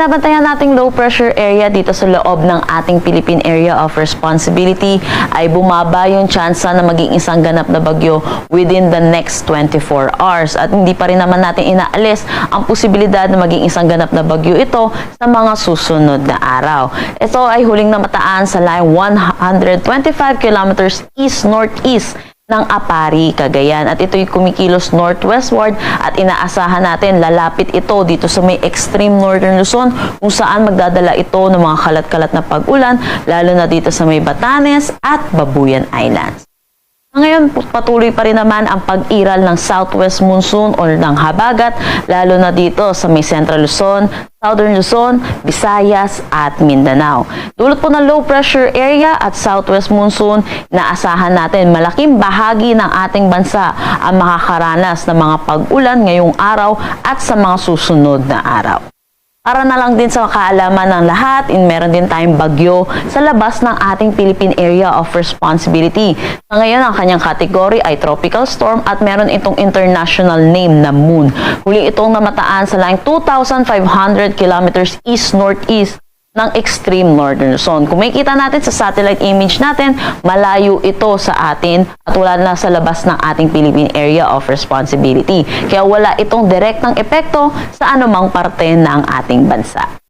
binabantayan nating low pressure area dito sa loob ng ating Philippine Area of Responsibility ay bumaba yung tsansa na maging isang ganap na bagyo within the next 24 hours. At hindi pa rin naman natin inaalis ang posibilidad na maging isang ganap na bagyo ito sa mga susunod na araw. Ito ay huling namataan sa line 125 kilometers east-northeast ng Apari, Cagayan. At ito'y kumikilos northwestward at inaasahan natin lalapit ito dito sa may extreme northern Luzon kung saan magdadala ito ng mga kalat-kalat na pag-ulan lalo na dito sa may Batanes at Babuyan Islands. Ngayon, patuloy pa rin naman ang pag-iral ng southwest monsoon o ng habagat, lalo na dito sa may Central Luzon, Southern Luzon, Visayas at Mindanao. Dulot po ng low pressure area at southwest monsoon, naasahan natin malaking bahagi ng ating bansa ang makakaranas ng mga pag-ulan ngayong araw at sa mga susunod na araw. Para na lang din sa kaalaman ng lahat, meron din tayong bagyo sa labas ng ating Philippine Area of Responsibility. Sa ngayon, ang kanyang category ay tropical storm at meron itong international name na Moon. Huli itong namataan sa line 2,500 kilometers east-northeast ng extreme northern Luzon. Kung makikita natin sa satellite image natin, malayo ito sa atin at wala na sa labas ng ating Philippine Area of Responsibility. Kaya wala itong direktang epekto sa anumang parte ng ating bansa.